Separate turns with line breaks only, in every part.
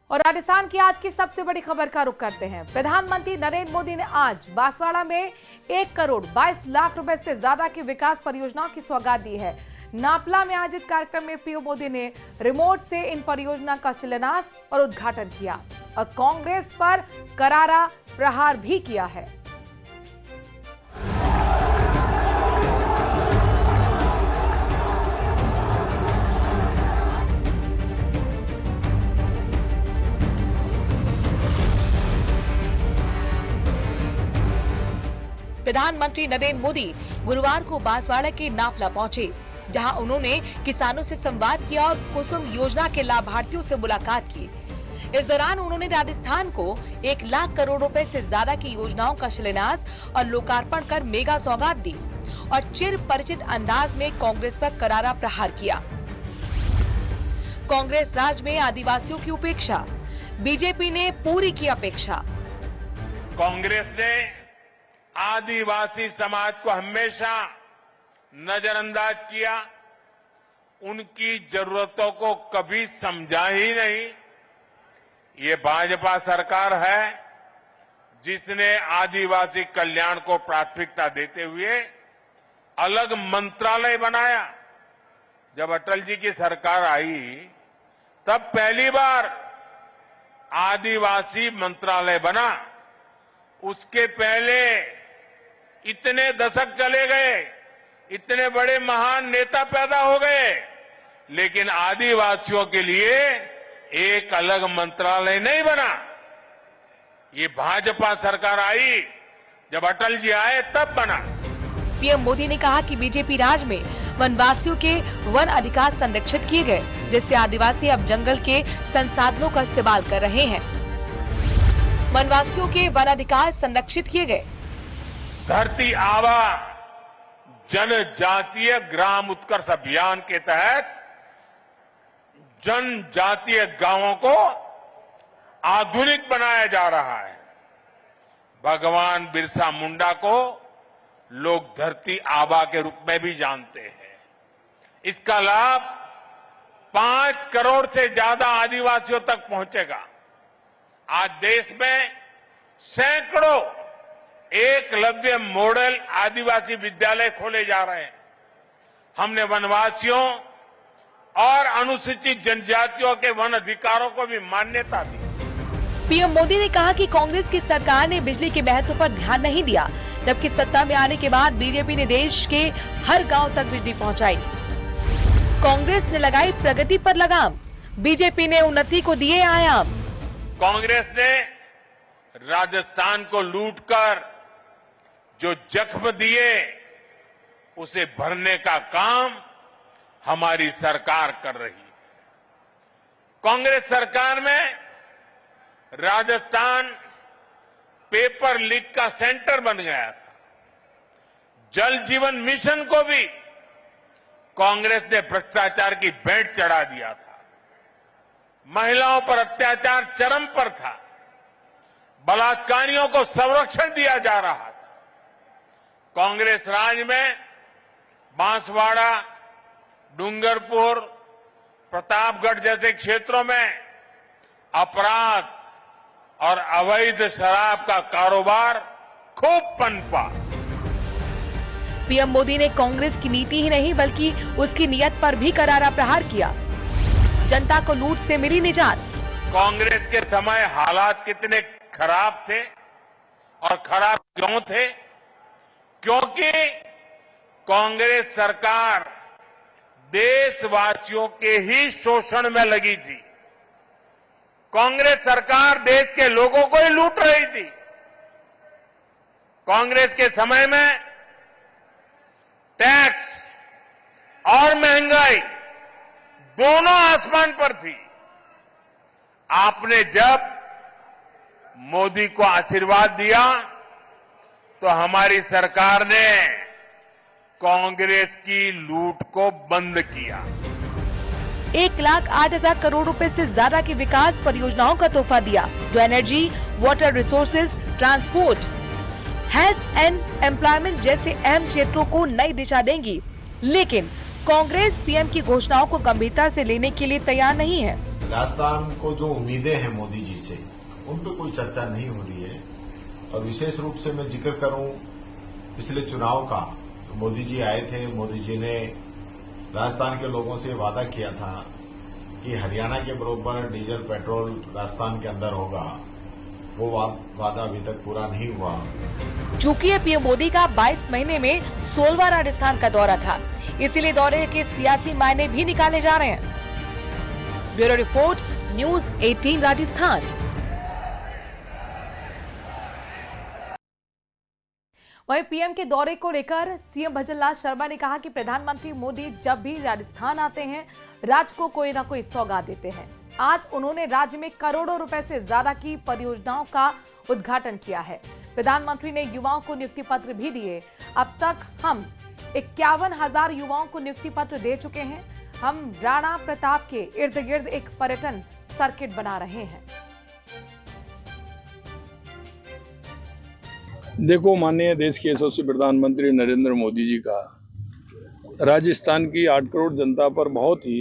और राजस्थान की आज की सबसे बड़ी खबर का रुख करते हैं। प्रधानमंत्री नरेंद्र मोदी ने आज बांसवाड़ा में 1 करोड़ 22 लाख रुपए से ज्यादा की विकास परियोजनाओं की सौगात दी है। नापला में आयोजित कार्यक्रम में पीएम मोदी ने रिमोट से इन परियोजना का शिलान्यास और उद्घाटन किया और कांग्रेस पर करारा प्रहार भी किया है। प्रधानमंत्री नरेंद्र मोदी गुरुवार को बांसवाड़ा के नापला पहुंचे, जहां उन्होंने किसानों से संवाद किया और कुसुम योजना के लाभार्थियों से मुलाकात की। इस दौरान उन्होंने राजस्थान को 1 लाख करोड़ रुपए से ज्यादा की योजनाओं का शिलान्यास और लोकार्पण कर मेगा सौगात दी और चिर परिचित अंदाज में कांग्रेस पर करारा प्रहार किया। कांग्रेस राज में आदिवासियों की उपेक्षा, बीजेपी ने पूरी की अपेक्षा।
कांग्रेस ने आदिवासी समाज को हमेशा नजरअंदाज किया, उनकी जरूरतों को कभी समझा ही नहीं। ये भाजपा सरकार है जिसने आदिवासी कल्याण को प्राथमिकता देते हुए अलग मंत्रालय बनाया। जब अटल जी की सरकार आई तब पहली बार आदिवासी मंत्रालय बना। उसके पहले इतने दशक चले गए, इतने बड़े महान नेता पैदा हो गए, लेकिन आदिवासियों के लिए एक अलग मंत्रालय नहीं बना। ये भाजपा सरकार आई, जब अटल जी आए तब बना।
पीएम मोदी ने कहा कि बीजेपी राज में वनवासियों के वन अधिकार संरक्षित किए गए, जिससे आदिवासी अब जंगल के संसाधनों का इस्तेमाल कर रहे हैं। वनवासियों के वन अधिकार संरक्षित किए गए।
धरती आबा जनजातीय ग्राम उत्कर्ष अभियान के तहत जनजातीय गांवों को आधुनिक बनाया जा रहा है। भगवान बिरसा मुंडा को लोग धरती आबा के रूप में भी जानते हैं। इसका लाभ 5 करोड़ से ज्यादा आदिवासियों तक पहुंचेगा। आज देश में सैकड़ों एकलव्य मॉडल आदिवासी विद्यालय खोले जा रहे हैं। हमने वनवासियों और अनुसूचित जनजातियों के वन अधिकारों को भी मान्यता दी।
पीएम मोदी ने कहा कि कांग्रेस की सरकार ने बिजली के महत्व पर ध्यान नहीं दिया, जबकि सत्ता में आने के बाद बीजेपी ने देश के हर गांव तक बिजली पहुंचाई। कांग्रेस ने लगाई प्रगति पर लगाम, बीजेपी ने उन्नति को दिए आयाम।
कांग्रेस ने राजस्थान को लूटकर जो जख्म दिए उसे भरने का काम हमारी सरकार कर रही है। कांग्रेस सरकार में राजस्थान पेपर लीक का सेंटर बन गया था। जल जीवन मिशन को भी कांग्रेस ने भ्रष्टाचार की भेंट चढ़ा दिया था। महिलाओं पर अत्याचार चरम पर था। बलात्कारियों को संरक्षण दिया जा रहा था। कांग्रेस राज में बांसवाड़ा, डूंगरपुर, प्रतापगढ़ जैसे क्षेत्रों में अपराध और अवैध शराब का कारोबार खूब पनपा।
पीएम मोदी ने कांग्रेस की नीति ही नहीं बल्कि उसकी नीयत पर भी करारा प्रहार किया। जनता को लूट से मिली निजात।
कांग्रेस के समय हालात कितने खराब थे और खराब क्यों थे? क्योंकि कांग्रेस सरकार देशवासियों के ही शोषण में लगी थी। कांग्रेस सरकार देश के लोगों को ही लूट रही थी। कांग्रेस के समय में टैक्स और महंगाई दोनों आसमान पर थी। आपने जब मोदी को आशीर्वाद दिया तो हमारी सरकार ने कांग्रेस की लूट को बंद किया।
1,08,000 करोड़ रुपए से ज्यादा की विकास परियोजनाओं का तोहफा दिया, जो energy, water resources, transport, health and employment जैसे अहम क्षेत्रों को नई दिशा देंगी। लेकिन कांग्रेस पीएम की घोषणाओं को गंभीरता से लेने के लिए तैयार नहीं है।
राजस्थान को जो उम्मीदें हैं मोदी जी से, उन पर कोई चर्चा नहीं हो रही है। और विशेष रूप से मैं जिक्र करूं पिछले चुनाव का, तो मोदी जी आए थे, मोदी जी ने राजस्थान के लोगों से वादा किया था कि हरियाणा के बराबर डीजल पेट्रोल राजस्थान के अंदर होगा। वो वादा अभी तक पूरा नहीं हुआ।
चूंकि पीएम मोदी का 22 महीने में 16वां राजस्थान का दौरा था, इसीलिए दौरे के सियासी मायने भी निकाले जा रहे हैं। Bureau report, news 18 Rajasthan. वहीं पीएम के दौरे को लेकर सीएम भजनलाल शर्मा ने कहा कि प्रधानमंत्री मोदी जब भी राजस्थान आते हैं, राज्य को कोई ना कोई सौगात देते हैं। आज उन्होंने राज्य में करोड़ों रुपए से ज्यादा की परियोजनाओं का उद्घाटन किया है। प्रधानमंत्री ने युवाओं को नियुक्ति पत्र भी दिए। अब तक हम 51,000 युवाओं को नियुक्ति पत्र दे चुके हैं। हम राणा प्रताप के इर्द गिर्द एक पर्यटन सर्किट बना रहे हैं।
देखो, माननीय देश के यशस्वी प्रधानमंत्री नरेंद्र मोदी जी का राजस्थान की 8 करोड़ जनता पर बहुत ही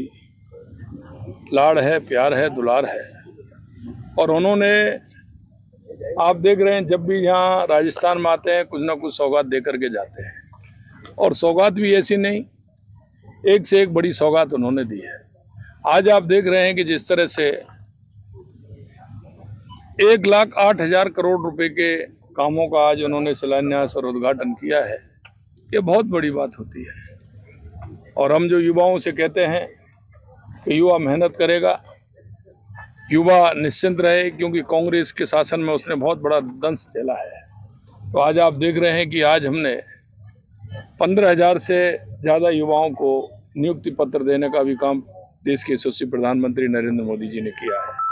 लाड़ है, प्यार है, दुलार है। और उन्होंने, आप देख रहे हैं, जब भी यहाँ राजस्थान में आते हैं कुछ ना कुछ सौगात दे करके जाते हैं। और सौगात भी ऐसी नहीं, एक से एक बड़ी सौगात उन्होंने दी है। आज आप देख रहे हैं कि जिस तरह से 1,08,000 करोड़ रुपए के कामों का आज उन्होंने शिलान्यास और उद्घाटन किया है, ये बहुत बड़ी बात होती है। और हम जो युवाओं से कहते हैं कि युवा मेहनत करेगा, युवा निश्चिंत रहे, क्योंकि कांग्रेस के शासन में उसने बहुत बड़ा दंश झेला है। तो आज आप देख रहे हैं कि आज हमने 15,000 से ज़्यादा युवाओं को नियुक्ति पत्र देने का भी काम देश के यशस्वी प्रधानमंत्री नरेंद्र मोदी जी ने किया है।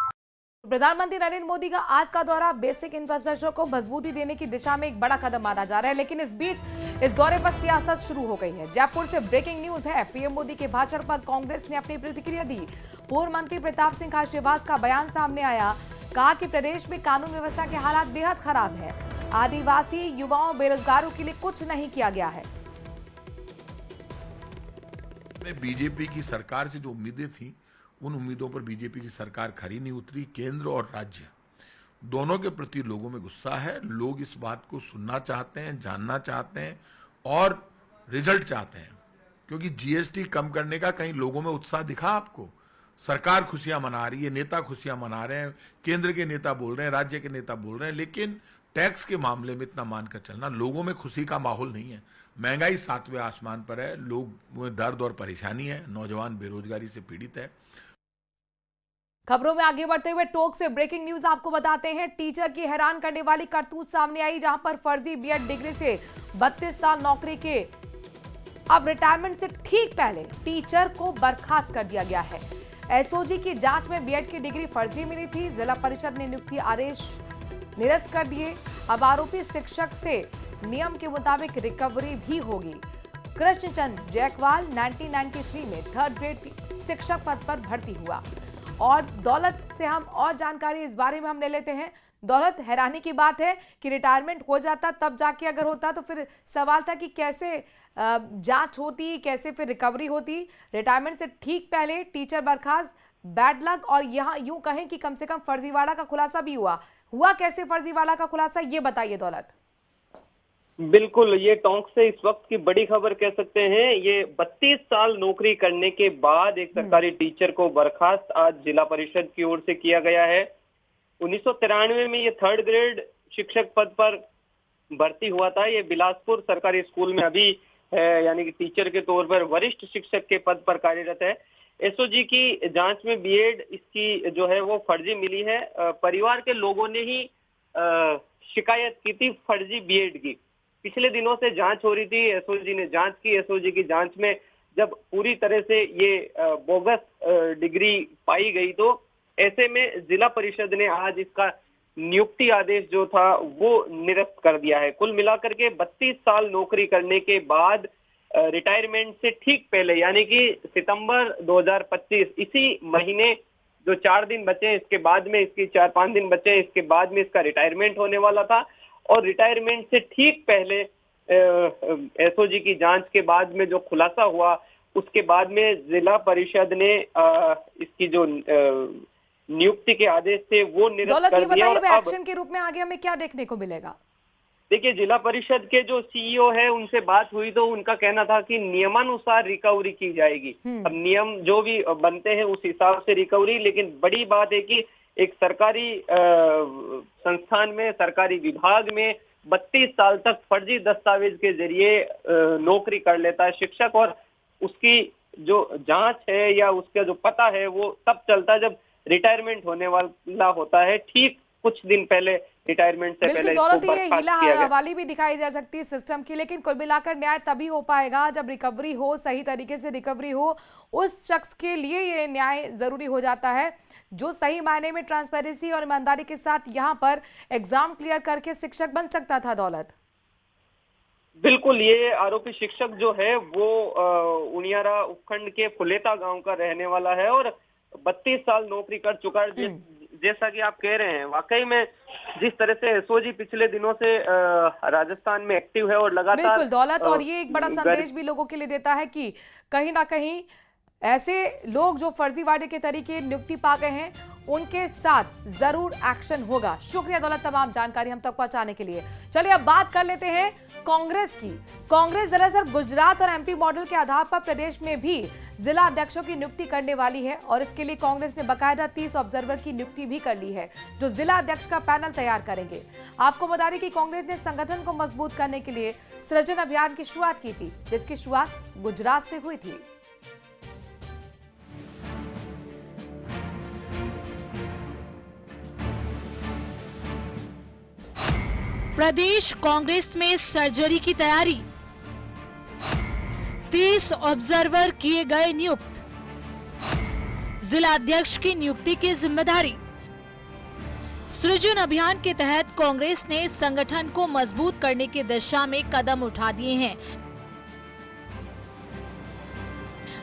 प्रधानमंत्री नरेंद्र मोदी का आज का दौरा बेसिक इंफ्रास्ट्रक्चर को मजबूती देने की दिशा में एक बड़ा कदम माना जा रहा है, लेकिन इस बीच इस दौरे पर सियासत शुरू हो गई है। जयपुर से ब्रेकिंग न्यूज है, पीएम मोदी के भाषण पर कांग्रेस ने अपनी प्रतिक्रिया दी। पूर्व मंत्री प्रताप सिंह खाचरियावास का बयान सामने आया, कहा कि प्रदेश में कानून व्यवस्था के हालात बेहद खराब है। आदिवासी युवाओं, बेरोजगारों के लिए कुछ नहीं किया गया है।
बीजेपी की सरकार से जो उम्मीदें थी, उन उम्मीदों पर बीजेपी की सरकार खरी नहीं उतरी। केंद्र और राज्य दोनों के प्रति लोगों में गुस्सा है। लोग इस बात को सुनना चाहते हैं, जानना चाहते हैं और रिजल्ट चाहते हैं। क्योंकि जीएसटी कम करने का कहीं लोगों में उत्साह दिखा आपको? सरकार खुशियां मना रही है, नेता खुशियां मना रहे हैं, केंद्र के नेता बोल रहे हैं, राज्य के नेता बोल रहे हैं, लेकिन टैक्स के मामले में इतना मानकर चलना, लोगों में खुशी का माहौल नहीं है। महंगाई 7वें आसमान पर है, लोग में दर्द और परेशानी है, नौजवान बेरोजगारी से पीड़ित है।
खबरों में आगे बढ़ते हुए टोक से ब्रेकिंग न्यूज आपको बताते हैं। टीचर की हैरान करने वाली करतूत सामने आई, जहां पर फर्जी बीएड डिग्री से 32 साल नौकरी के अब रिटायरमेंट से ठीक पहले टीचर को बर्खास्त कर दिया गया है। एसओजी की जांच में बीएड की डिग्री फर्जी मिली थी। जिला परिषद ने नियुक्ति आदेश निरस्त कर दिए। अब आरोपी शिक्षक से नियम के मुताबिक रिकवरी भी होगी। कृष्णचंद जयकवाल 1993 में 3rd ग्रेड शिक्षक पद पर भर्ती हुआ। और दौलत से हम और जानकारी इस बारे में हम ले लेते हैं। दौलत, हैरानी की बात है कि रिटायरमेंट हो जाता तब जाके अगर होता तो फिर सवाल था कि कैसे जांच होती, कैसे फिर रिकवरी होती। रिटायरमेंट से ठीक पहले टीचर बर्खास्त, बैड लक, और यहाँ यूं कहें कि कम से कम फर्जीवाड़ा का खुलासा भी हुआ कैसे फर्जीवाड़ा का खुलासा, ये बताइए दौलत।
बिल्कुल, ये टोंक से इस वक्त की बड़ी खबर कह सकते हैं। ये 32 साल नौकरी करने के बाद एक सरकारी टीचर को बर्खास्त आज जिला परिषद की ओर से किया गया है। 1993 में ये 3rd ग्रेड शिक्षक पद पर भर्ती हुआ था। ये बिलासपुर सरकारी स्कूल में अभी है, यानी कि टीचर के तौर पर वरिष्ठ शिक्षक के पद पर कार्यरत है। एसओजी की जांच में बीएड इसकी जो है वो फर्जी मिली है। परिवार के लोगों ने ही शिकायत की थी फर्जी बीएड की। पिछले दिनों से जांच हो रही थी, एसओजी ने जांच की। एसओजी की जांच में जब पूरी तरह से ये बोगस डिग्री पाई गई, तो ऐसे में जिला परिषद ने आज इसका नियुक्ति आदेश जो था वो निरस्त कर दिया है। कुल मिलाकर के 32 साल नौकरी करने के बाद रिटायरमेंट से ठीक पहले, यानी कि सितंबर 2025, इसी महीने जो 4 दिन बचे हैं, इसके बाद में इसकी 4-5 दिन बचे हैं, इसके बाद में इसका रिटायरमेंट होने वाला था। और रिटायरमेंट से ठीक पहले एसओजी की जांच के बाद में जो खुलासा हुआ, उसके बाद में जिला परिषद ने इसकी जो नियुक्ति के आदेश थे वो निरस्त
दौलत, ये
कर दिया।
बताइए
और अब
एक्शन के रूप में आगे हमें क्या देखने को मिलेगा?
देखिए, जिला परिषद के जो सीईओ है उनसे बात हुई तो उनका कहना था कि नियमानुसार रिकवरी की जाएगी। अब नियम जो भी बनते हैं उस हिसाब से रिकवरी, लेकिन बड़ी बात है कि एक सरकारी संस्थान में, सरकारी विभाग में 32 साल तक फर्जी दस्तावेज के जरिए नौकरी कर लेता है शिक्षक, और उसकी जो जांच है या उसका जो पता है वो तब चलता है जब रिटायरमेंट होने वाला होता है। ठीक कुछ दिन पहले रिटायरमेंट से पहले
दौलत, ये हीला हवाली भी दिखाई जा सकती है सिस्टम की, लेकिन कुल मिलाकर न्याय तभी हो पाएगा जब रिकवरी हो, सही तरीके से रिकवरी हो। उस शख्स के लिए ये न्याय जरूरी हो जाता है जो सही मायने में ट्रांसपेरेंसी और ईमानदारी के साथ यहाँ पर एग्जाम क्लियर करके शिक्षक बन सकता था। दौलत,
बिल्कुल, ये आरोपी शिक्षक जो है वो उनियारा उपखंड के फुलेता गांव का रहने वाला है और 32 साल नौकरी कर चुका है। जैसा कि आप कह रहे हैं, वाकई में जिस तरह से एसओजी पिछले दिनों से राजस्थान में एक्टिव है और लगातार,
बिल्कुल दौलत, और ये एक बड़ा संदेश भी लोगों के लिए देता है कि कहीं ना कहीं ऐसे लोग जो फर्जीवाड़े के तरीके नियुक्ति पा गए हैं उनके साथ जरूर एक्शन होगा। शुक्रिया दौलत, तमाम जानकारी हम तक पहुंचाने के लिए। चलिए अब बात कर लेते हैं कांग्रेस की। कांग्रेस दरअसल गुजरात और एमपी मॉडल के आधार पर प्रदेश में भी जिला अध्यक्षों की नियुक्ति करने वाली है और इसके लिए कांग्रेस ने बकायदा 30 ऑब्जर्वर की नियुक्ति भी कर ली है जो जिला अध्यक्ष का पैनल तैयार करेंगे। आपको बता दें कि कांग्रेस ने संगठन को मजबूत करने के लिए सृजन अभियान की शुरुआत की थी, जिसकी शुरुआत गुजरात से हुई थी।
प्रदेश कांग्रेस में सर्जरी की तैयारी, 30 ऑब्जर्वर किए गए नियुक्त, जिला अध्यक्ष की नियुक्ति की जिम्मेदारी। सृजन अभियान के तहत कांग्रेस ने संगठन को मजबूत करने की दिशा में कदम उठा दिए हैं।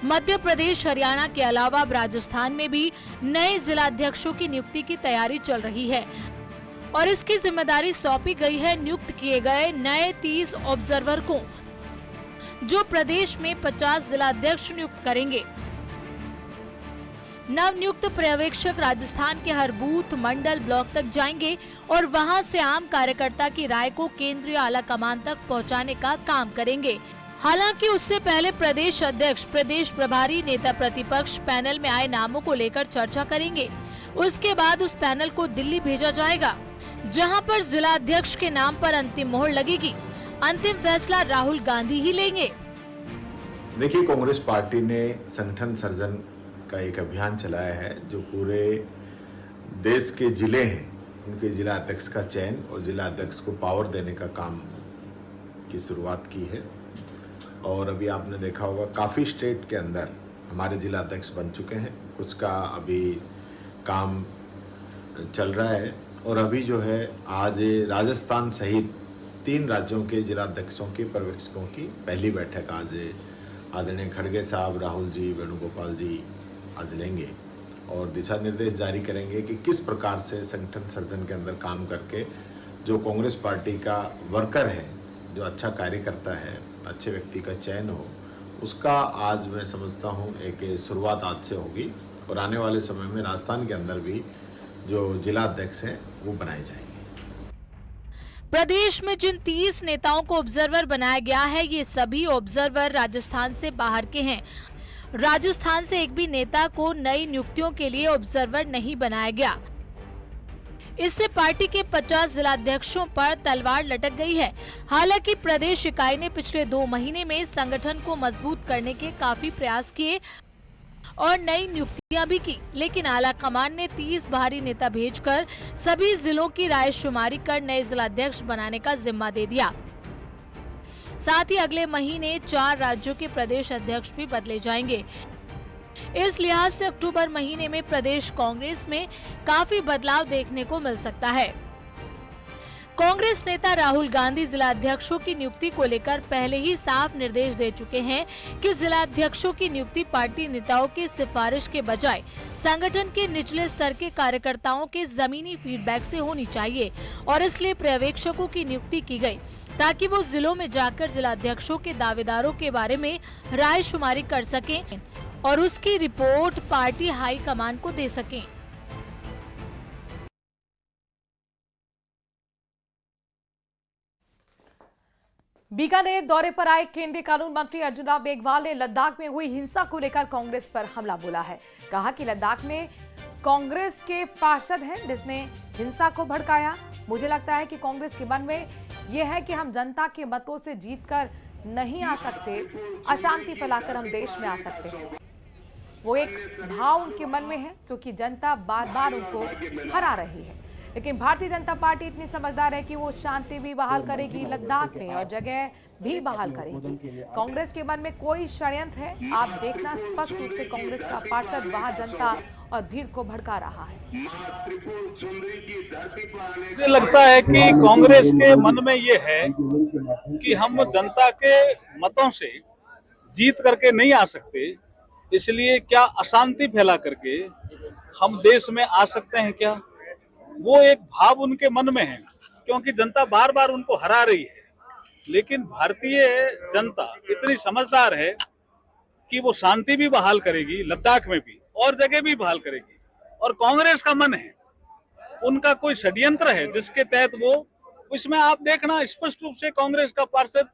मध्य प्रदेश, हरियाणा के अलावा राजस्थान में भी नए जिला अध्यक्षों की नियुक्ति की तैयारी चल रही है और इसकी जिम्मेदारी सौंपी गई है नियुक्त किए गए नए 30 ऑब्जर्वर को, जो प्रदेश में 50 जिला अध्यक्ष नियुक्त करेंगे। नवनियुक्त पर्यवेक्षक राजस्थान के हर बूथ, मंडल, ब्लॉक तक जाएंगे और वहां से आम कार्यकर्ता की राय को केंद्रीय आला कमान तक पहुंचाने का काम करेंगे। हालांकि उससे पहले प्रदेश अध्यक्ष, प्रदेश प्रभारी, नेता प्रतिपक्ष पैनल में आए नामों को लेकर चर्चा करेंगे। उसके बाद उस पैनल को दिल्ली भेजा जाएगा, जहां पर जिला अध्यक्ष के नाम पर अंतिम मोहर लगेगी। अंतिम फैसला राहुल गांधी ही लेंगे।
देखिए, कांग्रेस पार्टी ने संगठन सर्जन का एक अभियान चलाया है जो पूरे देश के जिले हैं उनके जिला अध्यक्ष का चयन और जिला अध्यक्ष को पावर देने का काम की शुरुआत की है। और अभी आपने देखा होगा काफ़ी स्टेट के अंदर हमारे जिला अध्यक्ष बन चुके हैं, कुछ का अभी काम चल रहा है। और अभी जो है आज राजस्थान सहित 3 राज्यों के जिला अध्यक्षों के पर्यवेक्षकों की पहली बैठक आज आदरणीय खड़गे साहब, राहुल जी, वेणुगोपाल जी आज लेंगे और दिशा निर्देश जारी करेंगे कि किस प्रकार से संगठन सर्जन के अंदर काम करके जो कांग्रेस पार्टी का वर्कर है, जो अच्छा कार्य करता है, अच्छे व्यक्ति का चयन हो, उसका आज मैं समझता हूँ एक शुरुआत आज से होगी और आने वाले समय में राजस्थान के अंदर भी जो जिला अध्यक्ष हैं वो बनाए जाएंगे।
प्रदेश में जिन 30 नेताओं को ऑब्जर्वर बनाया गया है, ये सभी ऑब्जर्वर राजस्थान से बाहर के हैं। राजस्थान से एक भी नेता को नई नियुक्तियों के लिए ऑब्जर्वर नहीं बनाया गया। इससे पार्टी के 50 जिला अध्यक्षों पर तलवार लटक गई है। हालांकि प्रदेश इकाई ने पिछले 2 महीने में संगठन को मजबूत करने के काफी प्रयास किए और नई नियुक्तियां भी की, लेकिन आला कमान ने 30 बाहरी नेता भेजकर सभी जिलों की रायशुमारी कर नए जिला अध्यक्ष बनाने का जिम्मा दे दिया। साथ ही अगले महीने 4 राज्यों के प्रदेश अध्यक्ष भी बदले जाएंगे। इस लिहाज से अक्टूबर महीने में प्रदेश कांग्रेस में काफी बदलाव देखने को मिल सकता है। कांग्रेस नेता राहुल गांधी जिला अध्यक्षों की नियुक्ति को लेकर पहले ही साफ निर्देश दे चुके हैं कि जिला अध्यक्षों की नियुक्ति पार्टी नेताओं की सिफारिश के बजाय संगठन के निचले स्तर के कार्यकर्ताओं के जमीनी फीडबैक से होनी चाहिए और इसलिए पर्यवेक्षकों की नियुक्ति की गई ताकि वो जिलों में जाकर जिला अध्यक्षों के दावेदारों के बारे में रायशुमारी कर सकें और उसकी रिपोर्ट पार्टी हाई कमान को दे सकें।
बीकानेर दौरे पर आए केंद्रीय कानून मंत्री अर्जुन राम मेघवाल ने लद्दाख में हुई हिंसा को लेकर कांग्रेस पर हमला बोला है। कहा कि लद्दाख में कांग्रेस के पार्षद हैं जिसने हिंसा को भड़काया। मुझे लगता है कि कांग्रेस के मन में यह है कि हम जनता के मतों से जीतकर नहीं आ सकते, अशांति फैलाकर हम देश में आ सकते हैं। वो एक भाव उनके मन में है क्योंकि जनता बार बार उनको हरा रही है। लेकिन भारतीय जनता पार्टी इतनी समझदार है कि वो शांति भी बहाल करेगी लद्दाख में और जगह भी बहाल करेगी। कांग्रेस के मन में कोई षड्यंत्र है, आप देखना स्पष्ट रूप से कांग्रेस का पार्षद वहां जनता और भीड़ को भड़का रहा है।
मुझे लगता है कि कांग्रेस के मन में ये है कि हम जनता के मतों से जीत करके नहीं आ सकते, इसलिए क्या अशांति फैला करके हम देश में आ सकते हैं क्या? वो एक भाव उनके मन में है क्योंकि जनता बार बार उनको हरा रही है। लेकिन भारतीय जनता इतनी समझदार है कि वो शांति भी बहाल करेगी लद्दाख में भी और जगह भी बहाल करेगी। और कांग्रेस का मन है, उनका कोई षड्यंत्र है जिसके तहत वो, इसमें आप देखना स्पष्ट रूप से कांग्रेस का पार्षद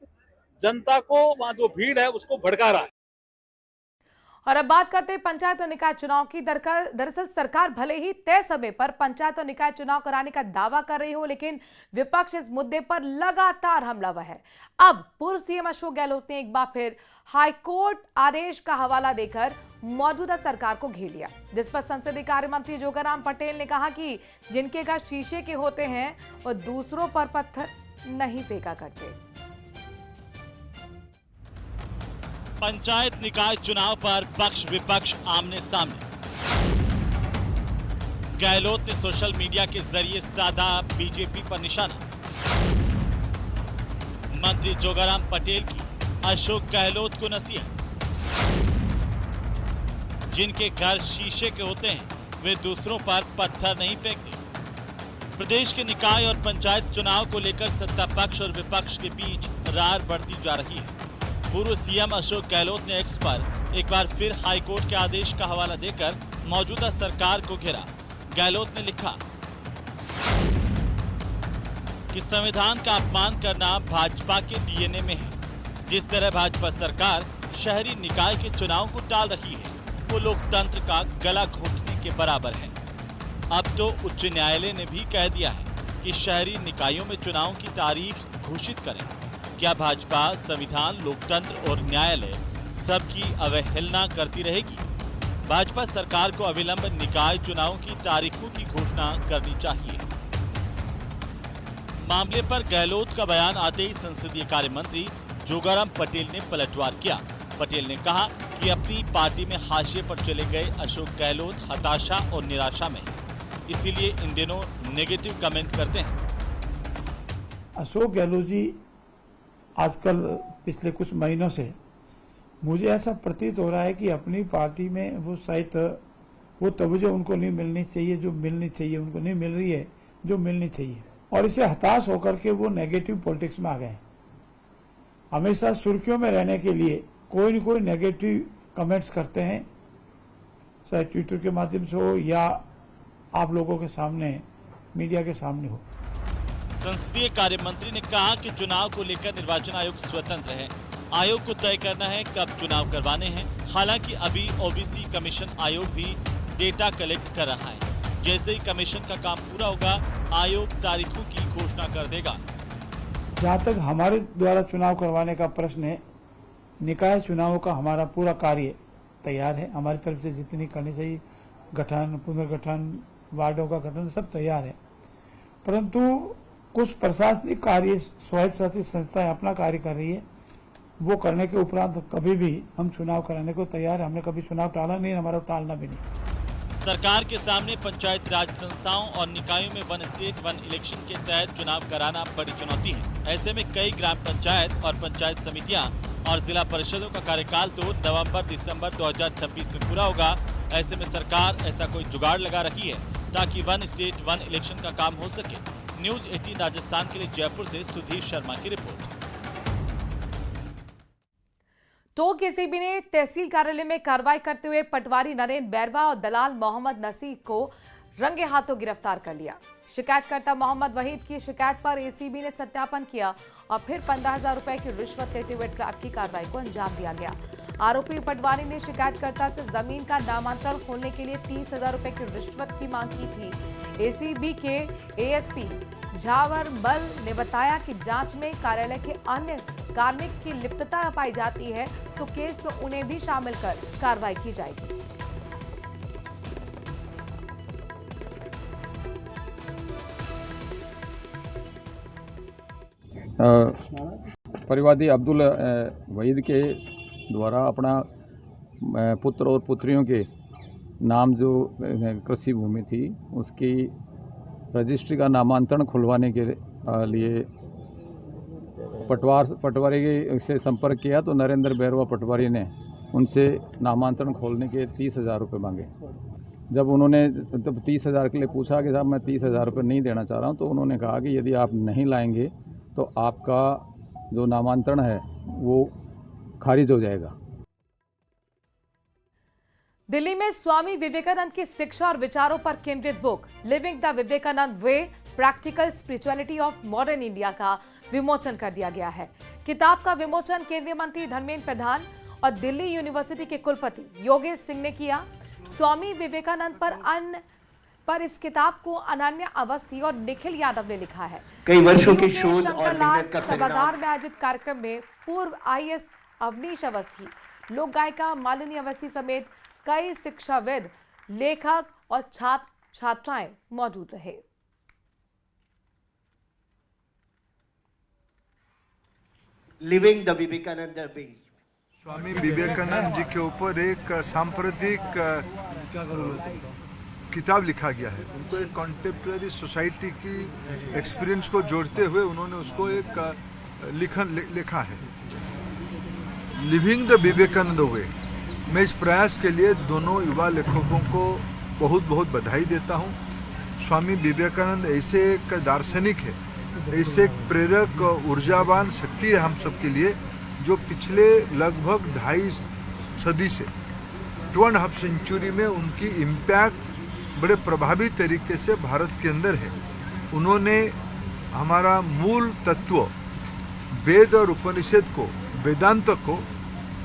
जनता को, वहां जो भीड़ है उसको भड़का रहा है।
और अब बात करते हैं पंचायत और निकाय चुनाव की। दरअसल सरकार भले ही तय समय पर पंचायत और निकाय चुनाव कराने का दावा कर रही हो, लेकिन विपक्ष इस मुद्दे पर लगातार हमलावर है। अब पूर्व सीएम अशोक गहलोत ने एक बार फिर हाईकोर्ट आदेश का हवाला देकर मौजूदा सरकार को घेर लिया, जिस पर संसदीय कार्य मंत्री जोगाराम पटेल ने कहा कि जिनके घर शीशे के होते हैं वो दूसरों पर पत्थर नहीं फेंका करते।
पंचायत निकाय चुनाव पर पक्ष विपक्ष आमने सामने। गहलोत ने सोशल मीडिया के जरिए साधा बीजेपी पर निशाना। मंत्री जोगाराम पटेल की अशोक गहलोत को नसीहत। जिनके घर शीशे के होते हैं वे दूसरों पर पत्थर नहीं फेंकते। प्रदेश के निकाय और पंचायत चुनाव को लेकर सत्ता पक्ष और विपक्ष के बीच रार बढ़ती जा रही है। पूर्व सीएम अशोक गहलोत ने एक्स पर एक बार फिर हाईकोर्ट के आदेश का हवाला देकर मौजूदा सरकार को घेरा। गहलोत ने लिखा कि संविधान का अपमान करना भाजपा के डीएनए में है। जिस तरह भाजपा सरकार शहरी निकाय के चुनाव को टाल रही है वो लोकतंत्र का गला घोटने के बराबर है। अब तो उच्च न्यायालय ने भी कह दिया है कि शहरी निकायों में चुनाव की तारीख घोषित करें। क्या भाजपा संविधान, लोकतंत्र और न्यायालय सबकी अवहेलना करती रहेगी? भाजपा सरकार को अविलंब निकाय चुनाव की तारीखों की घोषणा करनी चाहिए। मामले पर गहलोत का बयान आते ही संसदीय कार्य मंत्री जोगाराम पटेल ने पलटवार किया। पटेल ने कहा कि अपनी पार्टी में हाशिए पर चले गए अशोक गहलोत हताशा और निराशा में, इसीलिए इन दिनों नेगेटिव कमेंट करते हैं।
अशोक गहलोत जी आजकल पिछले कुछ महीनों से मुझे ऐसा प्रतीत हो रहा है कि अपनी पार्टी में वो शायद वो तवज्जो उनको नहीं मिलनी चाहिए जो मिलनी चाहिए, उनको नहीं मिल रही है जो मिलनी चाहिए, और इससे हताश होकर के वो नेगेटिव पॉलिटिक्स में आ गए। हमेशा सुर्खियों में रहने के लिए कोई न कोई नेगेटिव कमेंट्स करते हैं, चाहे ट्विटर के माध्यम से हो या आप लोगों के सामने, मीडिया के सामने हो।
संसदीय कार्य मंत्री ने कहा कि चुनाव को लेकर निर्वाचन आयोग स्वतंत्र है। आयोग को तय करना है कब चुनाव करवाने हैं। हालांकि अभी ओबीसी कमीशन आयोग भी डेटा कलेक्ट कर रहा है। जैसे ही कमीशन का काम पूरा होगा आयोग तारीखों की घोषणा कर देगा।
जहाँ तक हमारे द्वारा चुनाव करवाने का प्रश्न है, निकाय चुनावों का हमारा पूरा कार्य तैयार है। हमारी तरफ से जितनी करनी चाहिए, गठन, पुनर्गठन, वार्डों का गठन, सब तैयार है। परंतु कुछ प्रशासनिक कार्य स्वायत्त शासित संस्थाएं अपना कार्य कर रही है, वो करने के उपरांत कभी भी हम चुनाव कराने को तैयार है। हमने कभी चुनाव टाला नहीं, हमारा टालना भी नहीं।
सरकार के सामने पंचायत राज संस्थाओं और निकायों में वन स्टेट वन इलेक्शन के तहत चुनाव कराना बड़ी चुनौती है। ऐसे में कई ग्राम पंचायत और पंचायत समितियां और जिला परिषदों का कार्यकाल तो नवंबर-दिसंबर 2026 में पूरा होगा। ऐसे में सरकार ऐसा कोई जुगाड़ लगा रही है ताकि वन स्टेट वन इलेक्शन का काम हो सके। न्यूज 18 राजस्थान के लिए जयपुर से सुधीर शर्मा की रिपोर्ट।
टोंक एसीबी ने तहसील कार्यालय में कार्रवाई करते हुए पटवारी नरेंद्र बैरवा और दलाल मोहम्मद नसीर को रंगे हाथों गिरफ्तार कर लिया। शिकायतकर्ता मोहम्मद वहीद की शिकायत पर एसीबी ने सत्यापन किया और फिर 15,000 रुपए की रिश्वत लेते हुए ट्रैप की कार्रवाई को अंजाम दिया गया। आरोपी पटवारी ने शिकायतकर्ता से जमीन का नामांतरण खोलने के लिए 30,000 रुपए की रिश्वत की मांग की थी। एसीबी के एएसपी झावर मल ने बताया कि जांच में कार्यालय के अन्य कार्मिक की लिप्तता पाई जाती है तो केस में उन्हें भी शामिल कर कार्रवाई की जाएगी।
परिवादी अब्दुल वहीद के द्वारा अपना पुत्र और पुत्रियों के नाम जो कृषि भूमि थी उसकी रजिस्ट्री का नामांतरण खुलवाने के लिए पटवारी से संपर्क किया तो नरेंद्र बैरवा पटवारी ने उनसे नामांतरण खोलने के 30,000 रुपये मांगे। जब उन्होंने 30,000 के लिए पूछा कि साहब मैं 30,000 रुपये नहीं देना चाह रहा हूँ, तो उन्होंने कहा कि यदि आप नहीं लाएंगे तो आपका जो नामांतरण है वो खारिज हो जाएगा।
दिल्ली में स्वामी विवेकानंद की शिक्षा और विचारों पर केंद्रित book living the Vivekananda way practical spirituality of modern India का विमोचन कर दिया गया है। किताब का विमोचन केंद्रीय मंत्री धर्मेंद्र प्रधान और दिल्ली यूनिवर्सिटी के कुलपति योगेश सिंह ने किया। स्वामी विवेकानंद पर इस किताब को अनन्या अवस्थी और निखिल यादव ने लिखा है।
कई वर्षों के शोध और मेहनत का
सभागार में आयोजित कार्यक्रम में पूर्व आईएएस अवनीश अवस्थी, लोक गायिका मालिनी अवस्थी समेत कई शिक्षाविद, लेखक और छात्र छात्राएं मौजूद रहे।
लिविंग द विवेकानंद वे।
स्वामी विवेकानंद जी के ऊपर एक सांप्रदायिक किताब लिखा गया है। उनको एक कॉन्टेम्पररी सोसाइटी की एक्सपीरियंस को जोड़ते हुए उन्होंने उसको एक लिखा है। लिविंग द विवेकानंद वे। मैं इस प्रयास के लिए दोनों युवा लेखकों को बहुत बहुत बधाई देता हूँ। स्वामी विवेकानंद ऐसे एक दार्शनिक है, ऐसे एक प्रेरक ऊर्जावान शक्ति है हम सब के लिए, जो पिछले लगभग 2.5 सदी से 2.5 सेंचुरी में उनकी इम्पैक्ट बड़े प्रभावी तरीके से भारत के अंदर है। उन्होंने हमारा मूल तत्व वेद और उपनिषद को, वेदांत को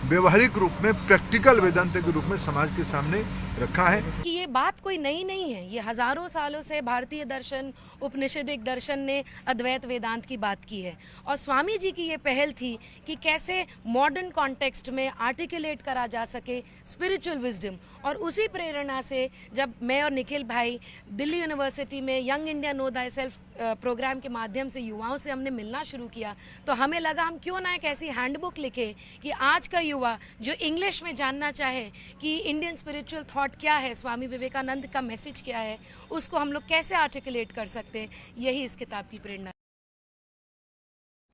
व्यवहारिक रूप में, प्रैक्टिकल वेदांत के रूप में समाज के सामने रखा है।
कि ये बात कोई नई नहीं है, ये हजारों सालों से भारतीय दर्शन, उपनिषदिक दर्शन ने अद्वैत वेदांत की बात की है। और स्वामी जी की ये पहल थी कि कैसे मॉडर्न कॉन्टेक्स्ट में आर्टिकुलेट करा जा सके स्पिरिचुअल विजडम। और उसी प्रेरणा से जब मैं और निखिल भाई दिल्ली यूनिवर्सिटी में young India know thy self programme के माध्यम से युवाओं से हमने मिलना शुरू किया, तो हमें लगा हम क्यों ना एक ऐसी हैंडबुक लिखें कि आज का युवा जो इंग्लिश में जानना चाहे कि इंडियन स्पिरिचुअल थॉट क्या है, स्वामी विवेकानंद का मैसेज क्या है, उसको हम लोग कैसे आर्टिकुलेट कर सकते हैं। यही इस किताब की प्रेरणा।